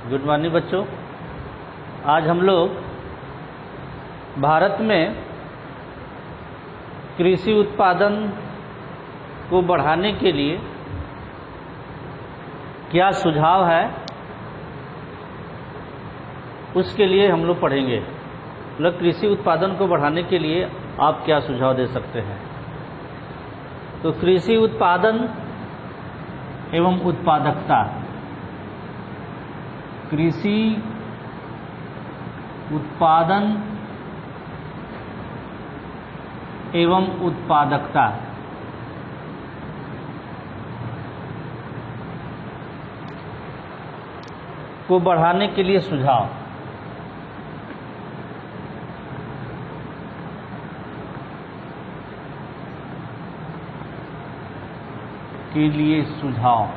Good morning बच्चों। आज हम लोग भारत में कृषि उत्पादन को बढ़ाने के लिए क्या सुझाव है उसके लिए हम लोग पढ़ेंगे। मतलब कृषि उत्पादन को बढ़ाने के लिए आप क्या सुझाव दे सकते हैं। तो कृषि उत्पादन एवं उत्पादकता, कृषि उत्पादन एवं उत्पादकता को बढ़ाने के लिए सुझाव। के लिए सुझाव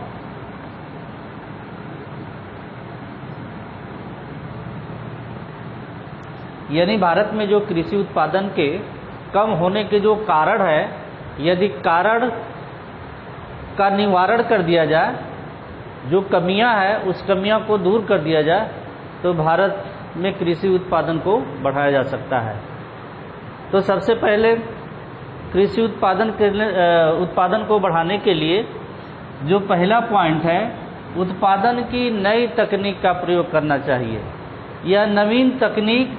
यानी भारत में जो कृषि उत्पादन के कम होने के जो कारण है, यदि कारण का निवारण कर दिया जाए, जो कमियां हैं उस कमियां को दूर कर दिया जाए तो भारत में कृषि उत्पादन को बढ़ाया जा सकता है। तो सबसे पहले कृषि उत्पादन को बढ़ाने के लिए जो पहला पॉइंट है, उत्पादन की नई तकनीक का प्रयोग करना चाहिए। यह नवीन तकनीक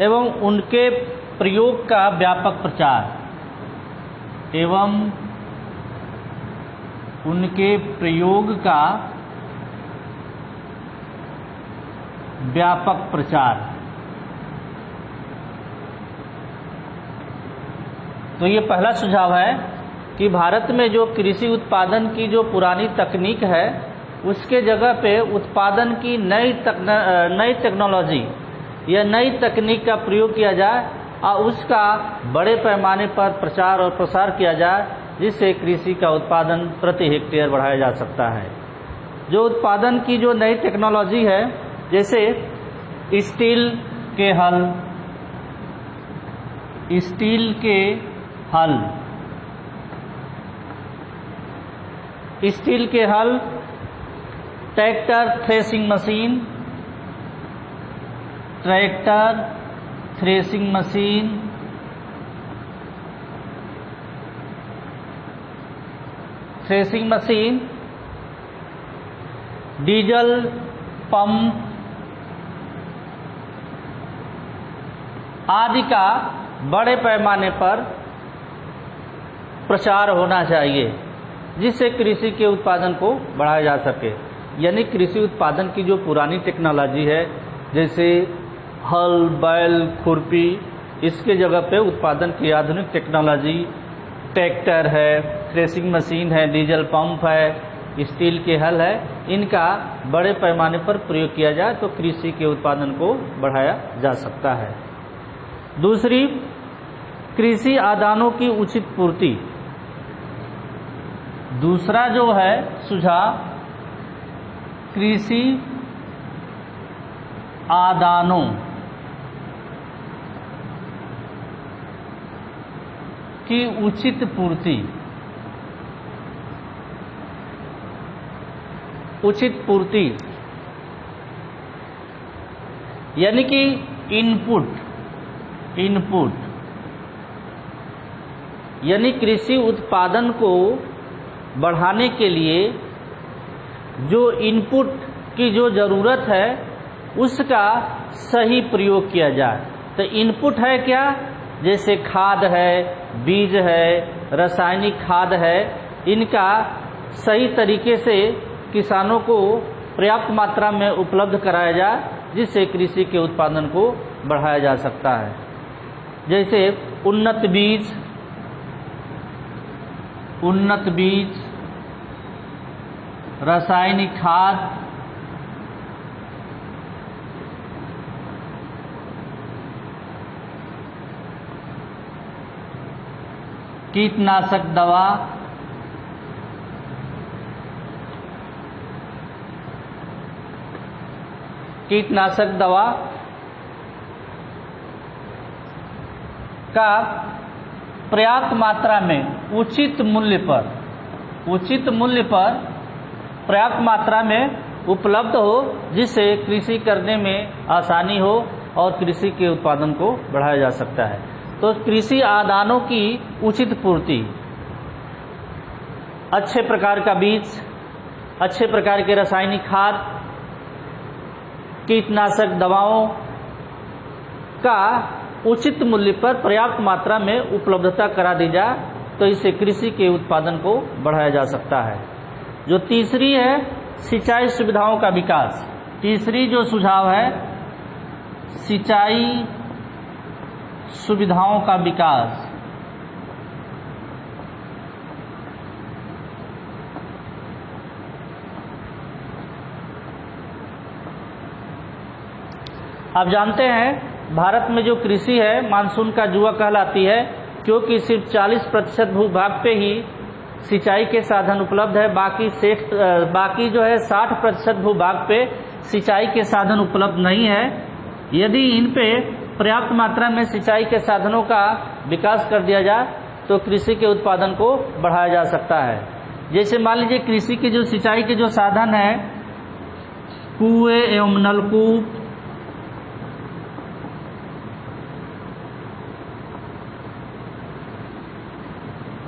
एवं उनके प्रयोग का व्यापक प्रचार तो ये पहला सुझाव है कि भारत में जो कृषि उत्पादन की जो पुरानी तकनीक है उसके जगह पे उत्पादन की नई टेक्नोलॉजी या नई तकनीक का प्रयोग किया जाए और उसका बड़े पैमाने पर प्रचार और प्रसार किया जाए, जिससे कृषि का उत्पादन प्रति हेक्टेयर बढ़ाया जा सकता है। जो उत्पादन की जो नई टेक्नोलॉजी है, जैसे स्टील के हल, tractor threshing machine, diesel pump आदि का बड़े पैमाने पर प्रचार होना चाहिए, जिससे कृषि के उत्पादन को बढ़ाया जा सके। यानी कृषि उत्पादन की जो पुरानी टेक्नोलॉजी है, जैसे हल, बैल, खुरपी, इसके जगह पे उत्पादन की आधुनिक टेक्नोलॉजी, ट्रैक्टर है, थ्रेसिंग मशीन है, डीजल पंप है, स्टील के हल है, इनका बड़े पैमाने पर प्रयोग किया जाए तो कृषि के उत्पादन को बढ़ाया जा सकता है। दूसरी, कृषि आदानों की उचित पूर्ति। दूसरा जो है सुझाव, कृषि आदानों की उचित पूर्ति। यानी कि इनपुट यानी कृषि उत्पादन को बढ़ाने के लिए जो इनपुट की जो ज़रूरत है उसका सही प्रयोग किया जाए। तो इनपुट है क्या? जैसे खाद है, बीज है, रासायनिक खाद है, इनका सही तरीके से किसानों को पर्याप्त मात्रा में उपलब्ध कराया जाए, जिससे कृषि के उत्पादन को बढ़ाया जा सकता है। जैसे उन्नत बीज, रासायनिक खाद, कीटनाशक दवा, का पर्याप्त मात्रा में उचित मूल्य पर पर्याप्त मात्रा में उपलब्ध हो, जिससे कृषि करने में आसानी हो और कृषि के उत्पादन को बढ़ाया जा सकता है। तो कृषि आदानों की उचित पूर्ति, अच्छे प्रकार का बीज, अच्छे प्रकार के रासायनिक खाद, कीटनाशक दवाओं का उचित मूल्य पर पर्याप्त मात्रा में उपलब्धता करा दी जाए, तो इससे कृषि के उत्पादन को बढ़ाया जा सकता है। जो तीसरी है सिंचाई सुविधाओं का विकास। तीसरी जो सुझाव है सिंचाई सुविधाओं का विकास। आप जानते हैं भारत में जो कृषि है मानसून का जुआ कहलाती है, क्योंकि सिर्फ 40% भूभाग पे ही सिंचाई के साधन उपलब्ध है। बाकी जो है 60% भूभाग पे सिंचाई के साधन उपलब्ध नहीं है। यदि इन पे पर्याप्त मात्रा में सिंचाई के साधनों का विकास कर दिया जाए तो कृषि के उत्पादन को बढ़ाया जा सकता है। जैसे मान लीजिए कृषि के जो सिंचाई के जो साधन है, कुएं एवं नलकूप,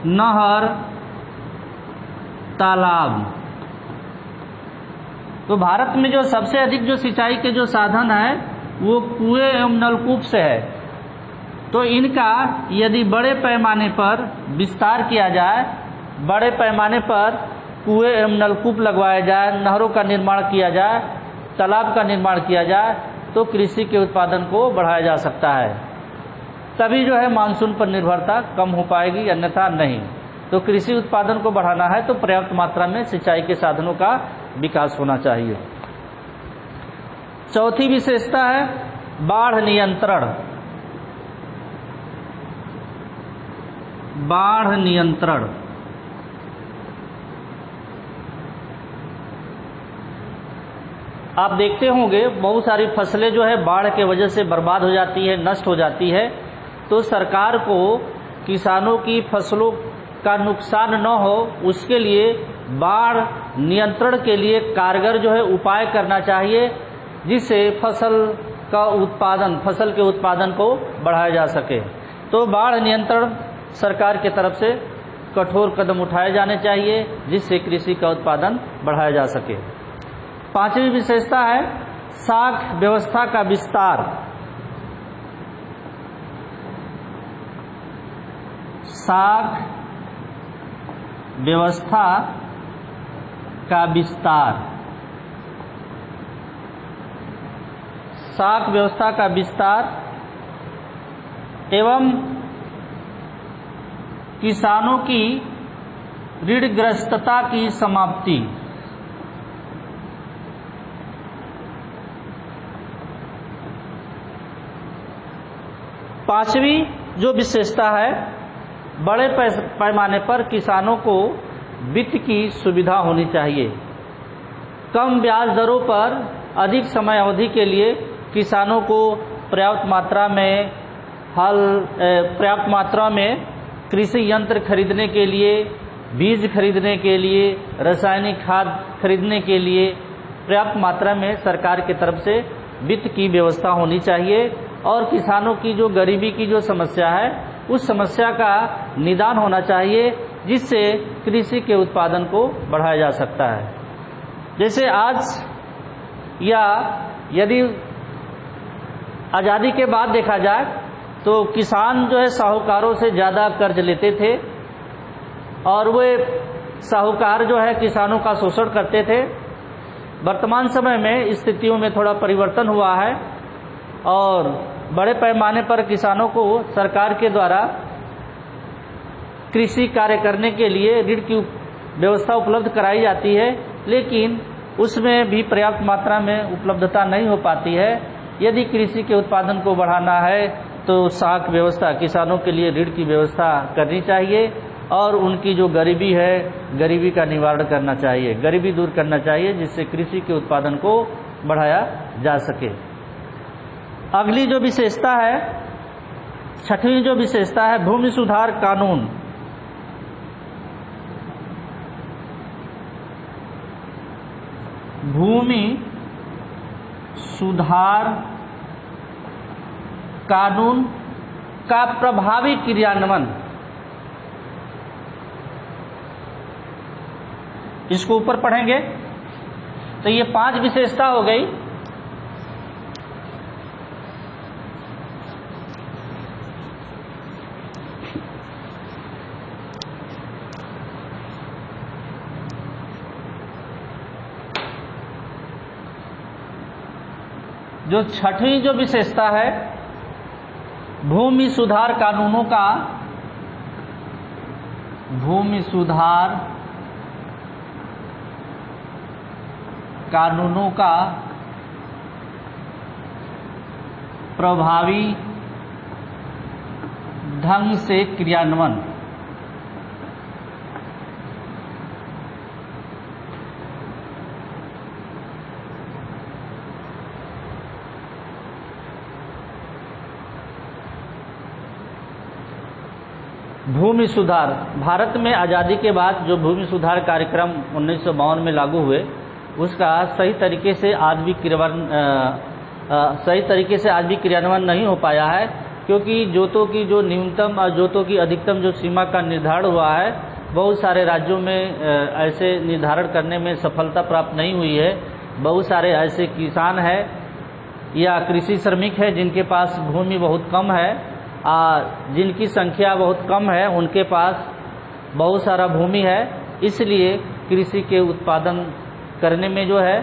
नहर, तालाब। तो भारत में जो सबसे अधिक जो सिंचाई के जो साधन है वो कुएं एवं नलकूप से है। तो इनका यदि बड़े पैमाने पर विस्तार किया जाए, बड़े पैमाने पर कुएं एवं नलकूप लगवाया जाए, नहरों का निर्माण किया जाए, तालाब का निर्माण किया जाए, तो कृषि के उत्पादन को बढ़ाया जा सकता है। तभी जो है मानसून पर निर्भरता कम हो पाएगी, अन्यथा नहीं। तो कृषि उत्पादन को बढ़ाना है तो पर्याप्त मात्रा में सिंचाई के साधनों का विकास होना चाहिए। चौथी विशेषता है बाढ़ नियंत्रण। बाढ़ नियंत्रण आप देखते होंगे बहुत सारी फसलें जो है बाढ़ के वजह से बर्बाद हो जाती है, नष्ट हो जाती है। तो सरकार को किसानों की फसलों का नुकसान न हो, उसके लिए बाढ़ नियंत्रण के लिए कारगर जो है उपाय करना चाहिए, जिससे फसल के उत्पादन को बढ़ाया जा सके। तो बाढ़ नियंत्रण सरकार की तरफ से कठोर कदम उठाए जाने चाहिए, जिससे कृषि का उत्पादन बढ़ाया जा सके। पांचवी विशेषता है साख व्यवस्था का विस्तार। साख व्यवस्था का विस्तार। साख व्यवस्था का विस्तार एवं किसानों की ऋणग्रस्तता की समाप्ति। पांचवी जो विशेषता है बड़े पैमाने पर किसानों को वित्त की सुविधा होनी चाहिए। कम ब्याज दरों पर अधिक समय अवधि के लिए किसानों को पर्याप्त मात्रा में कृषि यंत्र खरीदने के लिए, बीज खरीदने के लिए, रासायनिक खाद खरीदने के लिए पर्याप्त मात्रा में सरकार की तरफ से वित्त की व्यवस्था होनी चाहिए। और किसानों की जो गरीबी की जो समस्या है उस समस्या का निदान होना चाहिए, जिससे कृषि के उत्पादन को बढ़ाया जा सकता है। जैसे आज या यदि आज़ादी के बाद देखा जाए तो किसान जो है साहूकारों से ज़्यादा कर्ज लेते थे और वे साहूकार जो है किसानों का शोषण करते थे। वर्तमान समय में स्थितियों में थोड़ा परिवर्तन हुआ है और बड़े पैमाने पर किसानों को सरकार के द्वारा कृषि कार्य करने के लिए ऋण की व्यवस्था उपलब्ध कराई जाती है, लेकिन उसमें भी पर्याप्त मात्रा में उपलब्धता नहीं हो पाती है। यदि कृषि के उत्पादन को बढ़ाना है तो साख व्यवस्था, किसानों के लिए ऋण की व्यवस्था करनी चाहिए और उनकी जो गरीबी है, गरीबी का निवारण करना चाहिए, गरीबी दूर करना चाहिए, जिससे कृषि के उत्पादन को बढ़ाया जा सके। अगली जो विशेषता है छठवीं जो विशेषता है भूमि सुधार कानून। भूमि सुधार कानून का प्रभावी क्रियान्वयन। इसको ऊपर पढ़ेंगे तो ये 5 विशेषता हो गई। जो छठवीं जो विशेषता है भूमि सुधार कानूनों का, भूमि सुधार कानूनों का प्रभावी ढंग से क्रियान्वयन। भूमि सुधार, भारत में आज़ादी के बाद जो भूमि सुधार कार्यक्रम 1952 में लागू हुए, उसका सही तरीके से आज भी क्रियान्वयन नहीं हो पाया है, क्योंकि जोतों की जो न्यूनतम और जोतों की अधिकतम जो सीमा का निर्धारण हुआ है, बहुत सारे राज्यों में ऐसे निर्धारण करने में सफलता प्राप्त नहीं हुई है। बहुत सारे ऐसे किसान हैं या कृषि श्रमिक हैं जिनके पास भूमि बहुत कम है, जिनकी संख्या बहुत कम है, उनके पास बहुत सारा भूमि है, इसलिए कृषि के उत्पादन करने में जो है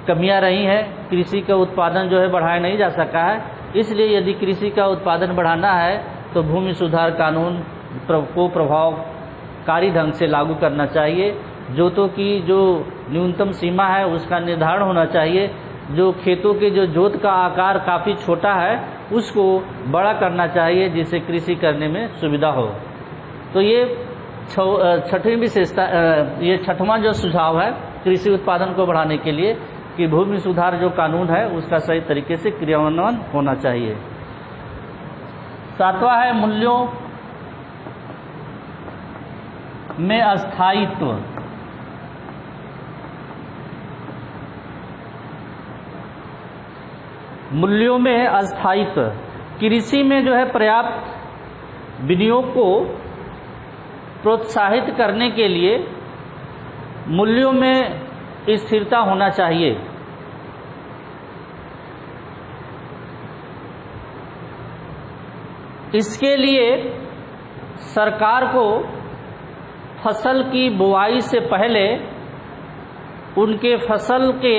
कमियां रही हैं। कृषि का उत्पादन जो है बढ़ाया नहीं जा सका है। इसलिए यदि कृषि का उत्पादन बढ़ाना है तो भूमि सुधार कानून को प्रभावकारी ढंग से लागू करना चाहिए। जोतों की जो न्यूनतम सीमा है उसका निर्धारण होना चाहिए। जो खेतों के जो जोत का आकार काफ़ी छोटा है उसको बड़ा करना चाहिए, जिससे कृषि करने में सुविधा हो। तो ये छठवीं विशेषता, ये छठवां जो सुझाव है कृषि उत्पादन को बढ़ाने के लिए कि भूमि सुधार जो कानून है उसका सही तरीके से क्रियान्वयन होना चाहिए। 7वां है मूल्यों में अस्थायित्व। मूल्यों में अस्थायित्व, कृषि में जो है पर्याप्त विनियोग को प्रोत्साहित करने के लिए मूल्यों में स्थिरता होना चाहिए। इसके लिए सरकार को फसल की बुआई से पहले उनके फसल के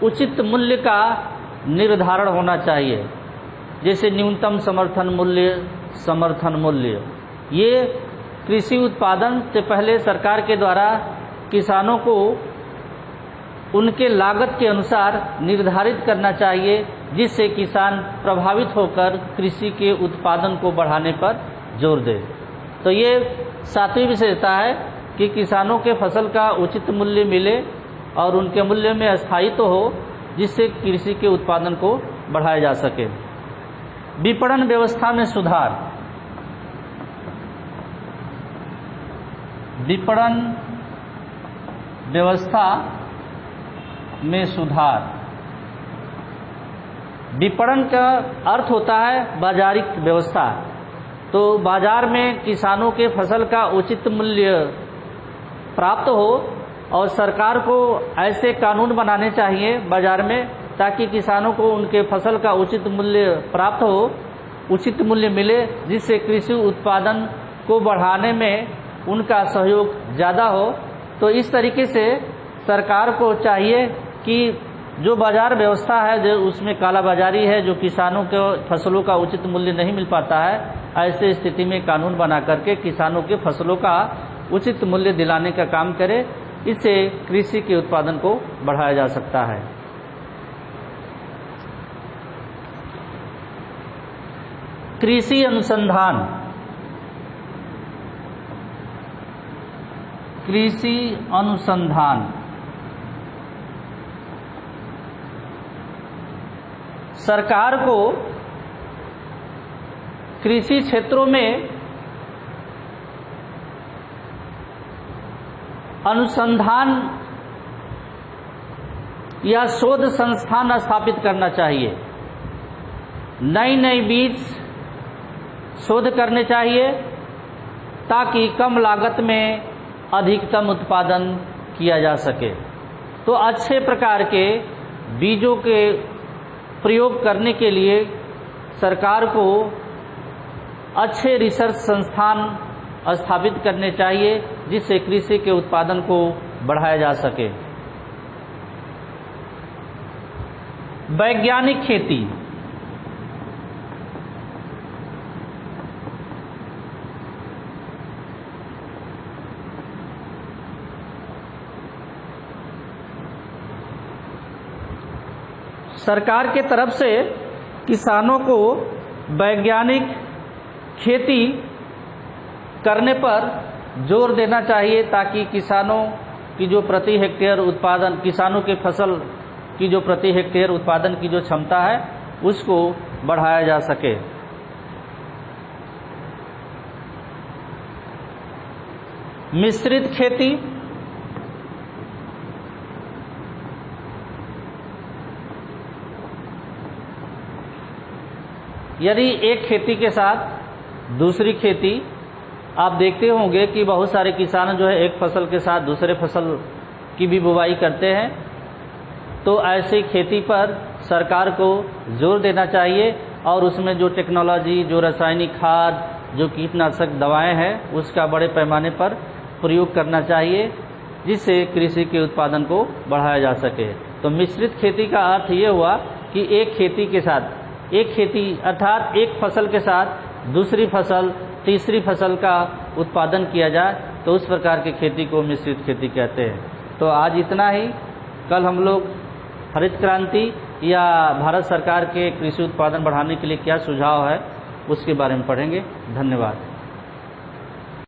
उचित मूल्य का निर्धारण होना चाहिए, जैसे न्यूनतम समर्थन मूल्य। ये कृषि उत्पादन से पहले सरकार के द्वारा किसानों को उनके लागत के अनुसार निर्धारित करना चाहिए, जिससे किसान प्रभावित होकर कृषि के उत्पादन को बढ़ाने पर जोर दे। तो ये 7वीं विशेषता है कि किसानों के फसल का उचित मूल्य मिले और उनके मूल्य में अस्थायित्व हो, जिससे कृषि के उत्पादन को बढ़ाया जा सके। विपणन व्यवस्था में सुधार, विपणन व्यवस्था में सुधार। विपणन का अर्थ होता है बाजारिक व्यवस्था। तो बाजार में किसानों के फसल का उचित मूल्य प्राप्त हो और सरकार को ऐसे कानून बनाने चाहिए बाजार में ताकि किसानों को उनके फसल का उचित मूल्य प्राप्त हो, उचित मूल्य मिले, जिससे कृषि उत्पादन को बढ़ाने में उनका सहयोग ज़्यादा हो। तो इस तरीके से सरकार को चाहिए कि जो बाजार व्यवस्था है जो उसमें कालाबाजारी है, जो किसानों के फसलों का उचित मूल्य नहीं मिल पाता है, ऐसे स्थिति में कानून बना करके किसानों के फसलों का उचित मूल्य दिलाने का काम करे। इससे कृषि के उत्पादन को बढ़ाया जा सकता है। कृषि अनुसंधान, कृषि अनुसंधान सरकार को कृषि क्षेत्रों में अनुसंधान या शोध संस्थान स्थापित करना चाहिए। नई नई बीज शोध करने चाहिए ताकि कम लागत में अधिकतम उत्पादन किया जा सके। तो अच्छे प्रकार के बीजों के प्रयोग करने के लिए सरकार को अच्छे रिसर्च संस्थान स्थापित करने चाहिए जिससे कृषि के उत्पादन को बढ़ाया जा सके। वैज्ञानिक खेती। सरकार के तरफ से किसानों को वैज्ञानिक खेती करने पर जोर देना चाहिए ताकि किसानों की जो प्रति हेक्टेयर उत्पादन, किसानों के फसल की जो प्रति हेक्टेयर उत्पादन की जो क्षमता है उसको बढ़ाया जा सके। मिश्रित खेती। यदि एक खेती के साथ दूसरी खेती, आप देखते होंगे कि बहुत सारे किसान जो है एक फसल के साथ दूसरे फसल की भी बुवाई करते हैं, तो ऐसी खेती पर सरकार को जोर देना चाहिए और उसमें जो टेक्नोलॉजी, जो रासायनिक खाद, जो कीटनाशक दवाएं हैं उसका बड़े पैमाने पर प्रयोग करना चाहिए जिससे कृषि के उत्पादन को बढ़ाया जा सके। तो मिश्रित खेती का अर्थ ये हुआ कि एक खेती के साथ एक खेती अर्थात एक फसल के साथ दूसरी फसल, तीसरी फसल का उत्पादन किया जाए, तो उस प्रकार की खेती को मिश्रित खेती कहते हैं। तो आज इतना ही। कल हम लोग हरित क्रांति या भारत सरकार के कृषि उत्पादन बढ़ाने के लिए क्या सुझाव है उसके बारे में पढ़ेंगे। धन्यवाद।